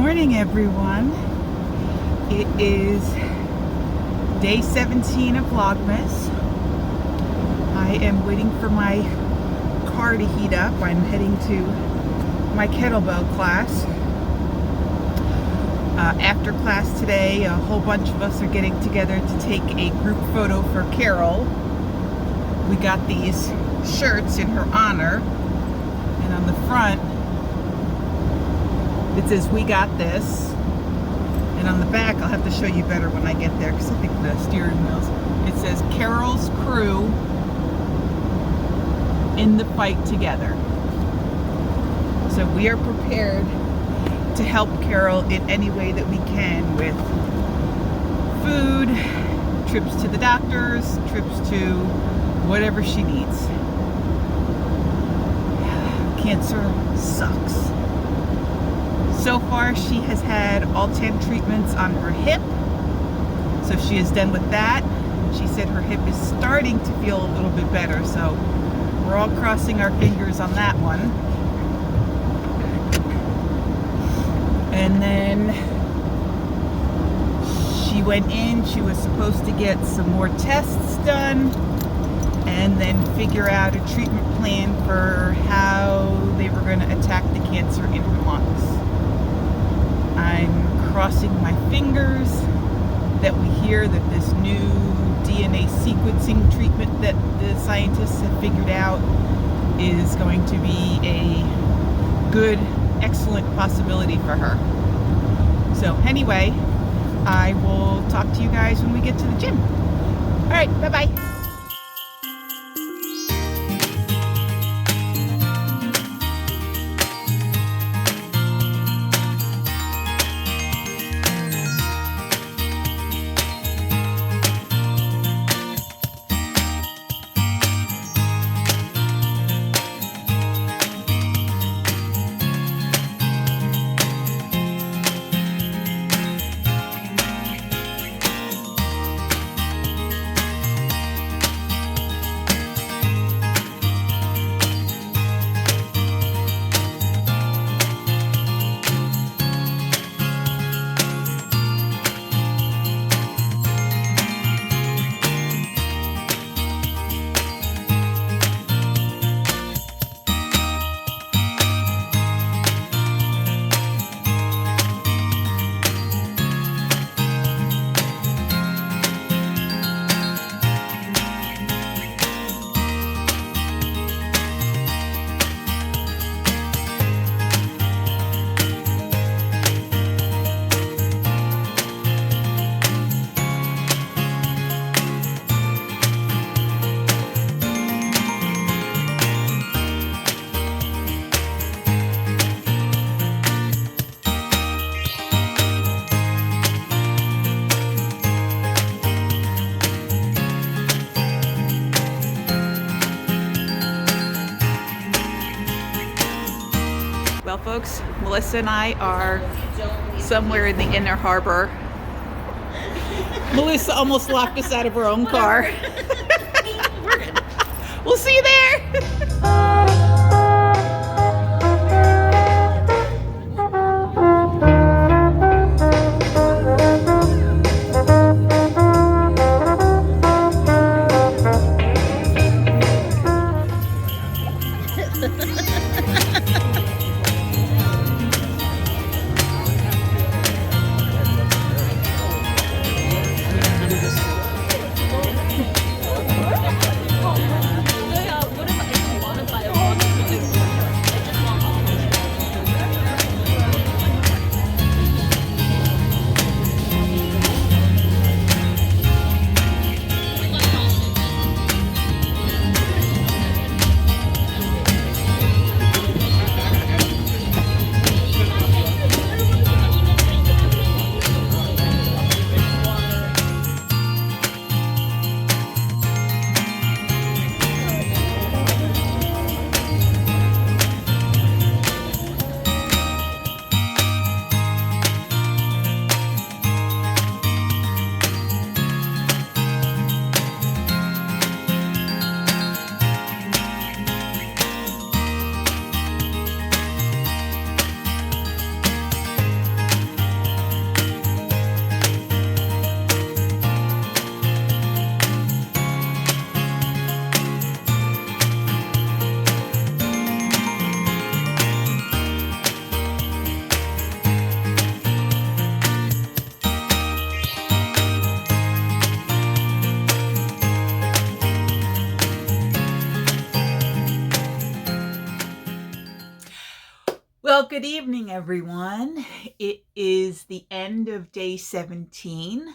morning, everyone. It is day 17 of Vlogmas. I am waiting for my car to heat up. I'm heading to my kettlebell class. After class today, a whole bunch of us are getting together to take a group photo for Carol. We got these shirts in her honor, and on the front it says, "We got this," and on the back, I'll have to show you better when I get there because I think the steering wheels, it says, "Carol's crew in the fight together." So we are prepared to help Carol in any way that we can with food, trips to the doctors, trips to whatever she needs. Cancer sucks. So far, she has had all 10 treatments on her hip. So she is done with that. She said her hip is starting to feel a little bit better. So we're all crossing our fingers on that one. And then she went in. She was supposed to get some more tests done and then figure out a treatment plan for how they were going to attack the cancer in her lungs. I'm crossing my fingers that we hear that this new DNA sequencing treatment that the scientists have figured out is going to be a good, excellent possibility for her. So anyway, I will talk to you guys when we get to the gym. All right, bye-bye. Well, folks, Melissa and I are somewhere in the inner harbor. Melissa almost locked us out of her own car. We'll see you there. Well, good evening, everyone. It is the end of day 17.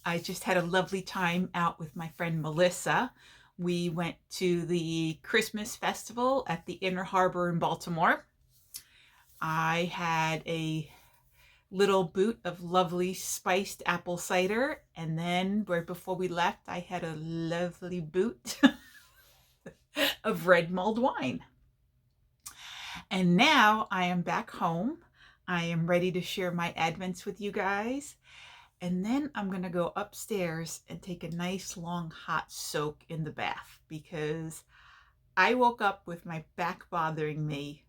I just had a lovely time out with my friend Melissa. We went to the Christmas festival at the Inner Harbor in Baltimore. I had a little boot of lovely spiced apple cider, and then right before we left, I had a lovely boot of red mulled wine. And now I am back home. I am ready to share my Advents with you guys. And then I'm going to go upstairs and take a nice long hot soak in the bath because I woke up with my back bothering me.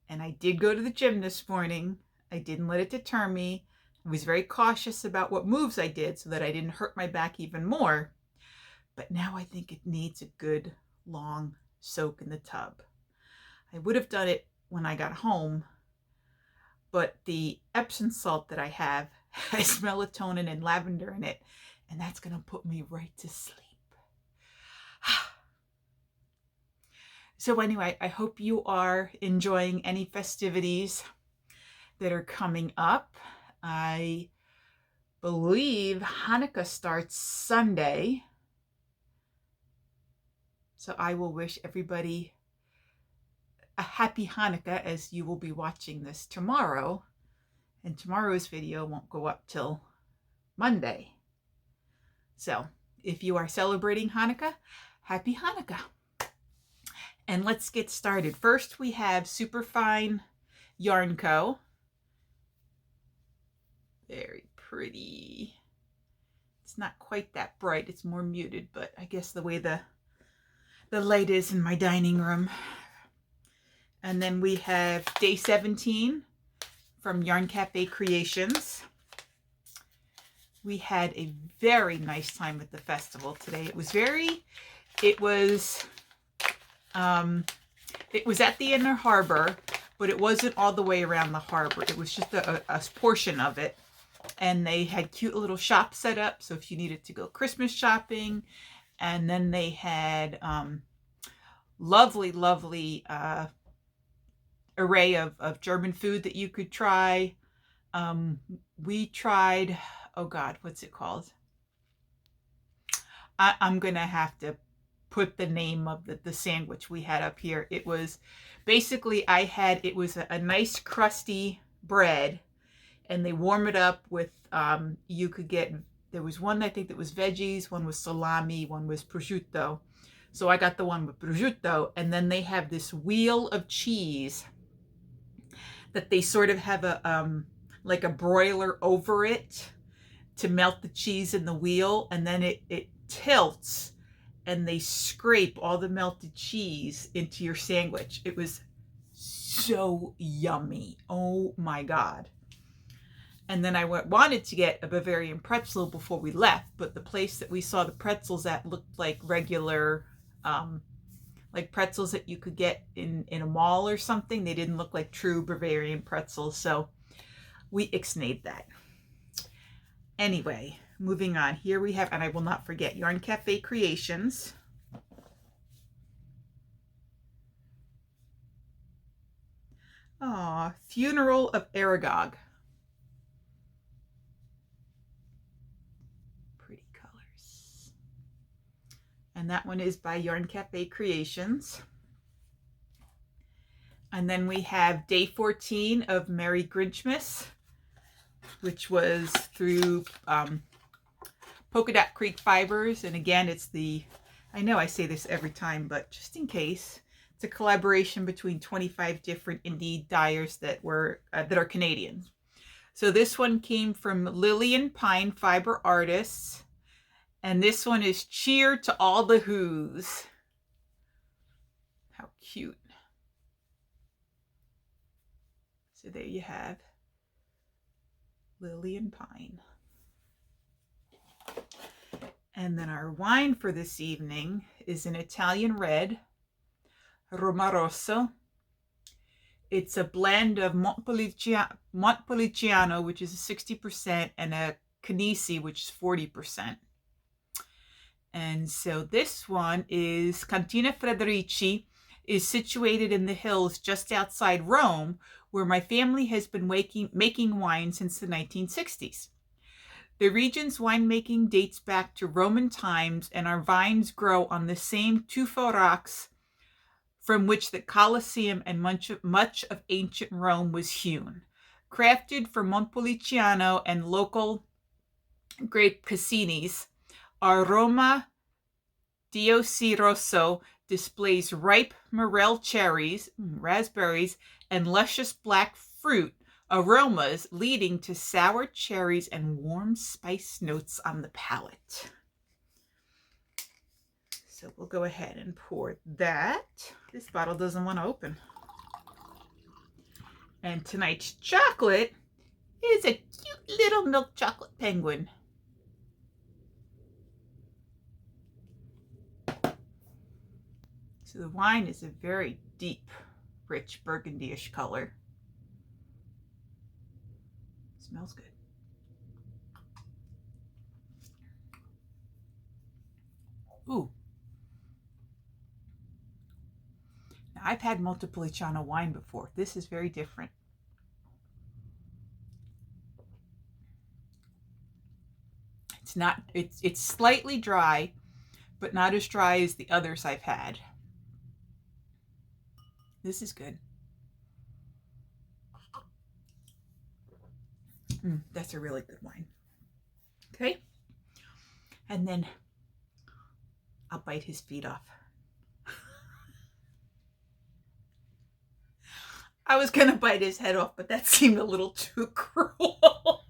And I did go to the gym this morning. I didn't let it deter me. I was very cautious about what moves I did so that I didn't hurt my back even more. But now I think it needs a good long soak in the tub. I would have done it when I got home, but the Epsom salt that I have has melatonin and lavender in it, and that's going to put me right to sleep. So anyway, I hope you are enjoying any festivities that are coming up. I believe Hanukkah starts Sunday, so I will wish everybody a happy Hanukkah as you will be watching this tomorrow, and tomorrow's video won't go up till Monday. So if you are celebrating Hanukkah, happy Hanukkah. And let's get started. First we have Superfine Yarn Co. Very pretty. It's not quite that bright, it's more muted, but I guess the way the light is in my dining room. And then we have day 17 from Yarn Cafe Creations. We had a very nice time at the festival today. It was at the Inner Harbor, but it wasn't all the way around the harbor. It was just a portion of it. And they had cute little shops set up, so if you needed to go Christmas shopping. And then they had lovely array of German food that you could try. We tried, oh God, what's it called? I'm gonna have to put the name of the sandwich we had up here. It was basically, it was a nice crusty bread, and they warm it up with, you could get, there was one I think that was veggies, one was salami, one was prosciutto. So I got the one with prosciutto, and then they have this wheel of cheese that they sort of have like a broiler over it to melt the cheese in the wheel, and then it tilts and they scrape all the melted cheese into your sandwich. It was so yummy. Oh my God. And then I wanted to get a Bavarian pretzel before we left, but the place that we saw the pretzels at looked like regular like pretzels that you could get in a mall or something. They didn't look like true Bavarian pretzels, so we ixnayed that. Anyway, moving on. Here we have, and I will not forget, Yarn Cafe Creations. Aw, Funeral of Aragog. Pretty colors. And that one is by Yarn Cafe Creations. And then we have day 14 of Merry Grinchmas, which was through Polka Dot Creek Fibers. And again, it's I know I say this every time, but just in case, it's a collaboration between 25 different indie dyers that are Canadian. So this one came from Lillian Pine Fiber Artists, and this one is Cheer to All the Who's. How cute. So there you have Lillian Pine. And then our wine for this evening is an Italian red, Romarosso. It's a blend of Montepulciano, which is 60%, and a Canisi, which is 40%. And so this one is Cantina Frederici, is situated in the hills just outside Rome, where my family has been making wine since the 1960s. The region's winemaking dates back to Roman times, and our vines grow on the same tufa rocks from which the Colosseum and much of ancient Rome was hewn. Crafted for Montepulciano and local grape Cassinis, Aroma Diosi Rosso displays ripe morel cherries, raspberries, and luscious black fruit aromas leading to sour cherries and warm spice notes on the palate. So we'll go ahead and pour that. This bottle doesn't want to open. And tonight's chocolate is a cute little milk chocolate penguin. So the wine is a very deep, rich burgundy-ish color. Smells good. Ooh. Now, I've had Montepulciano wine before. This is very different. It's slightly dry, but not as dry as the others I've had. This is good. That's a really good wine. Okay. And then I'll bite his feet off. I was going to bite his head off, but that seemed a little too cruel.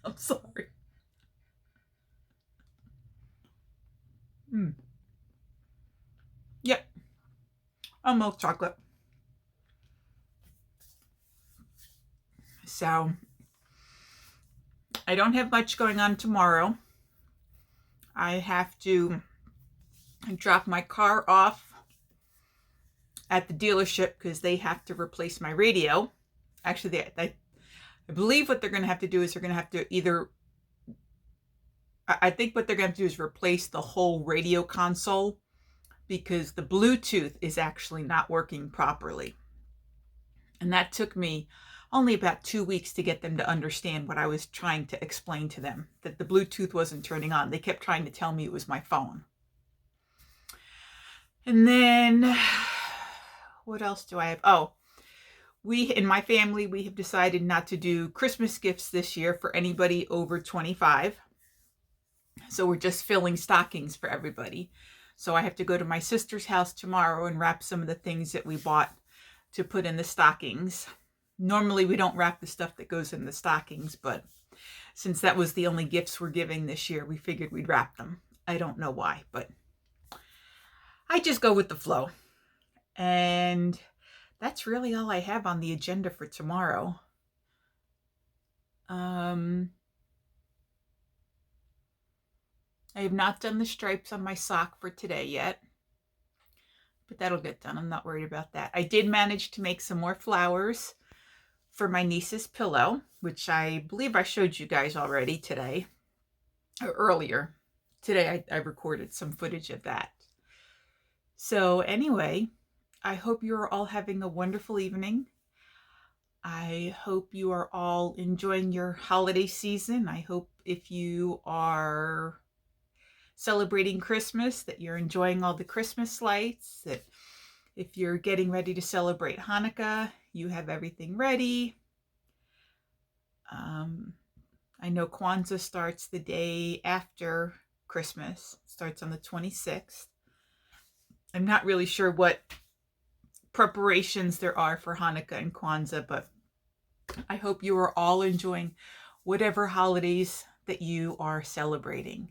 I'm sorry. Yep. A milk chocolate. So I don't have much going on tomorrow. I have to drop my car off at the dealership because they have to replace my radio. Actually, I believe what they're going to have to do is they're going to have to either, I think what they're going to do is replace the whole radio console because the Bluetooth is actually not working properly. And that took me only about 2 weeks to get them to understand what I was trying to explain to them, that the Bluetooth wasn't turning on. They kept trying to tell me it was my phone. And then, what else do I have? Oh, in my family, we have decided not to do Christmas gifts this year for anybody over 25. So we're just filling stockings for everybody. So I have to go to my sister's house tomorrow and wrap some of the things that we bought to put in the stockings. Normally we don't wrap the stuff that goes in the stockings, but since that was the only gifts we're giving this year, we figured we'd wrap them. I don't know why, but I just go with the flow. And that's really all I have on the agenda for tomorrow. I have not done the stripes on my sock for today yet, but that'll get done. I'm not worried about that. I did manage to make some more flowers for my niece's pillow, which I believe I showed you guys already today, or earlier. Today I recorded some footage of that. So anyway, I hope you are all having a wonderful evening. I hope you are all enjoying your holiday season. I hope if you are celebrating Christmas, that you're enjoying all the Christmas lights, that if you're getting ready to celebrate Hanukkah, you have everything ready. I know Kwanzaa starts the day after Christmas. It starts on the 26th. I'm not really sure what preparations there are for Hanukkah and Kwanzaa, but I hope you are all enjoying whatever holidays that you are celebrating.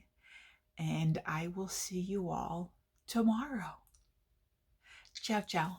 And I will see you all tomorrow. Ciao, ciao.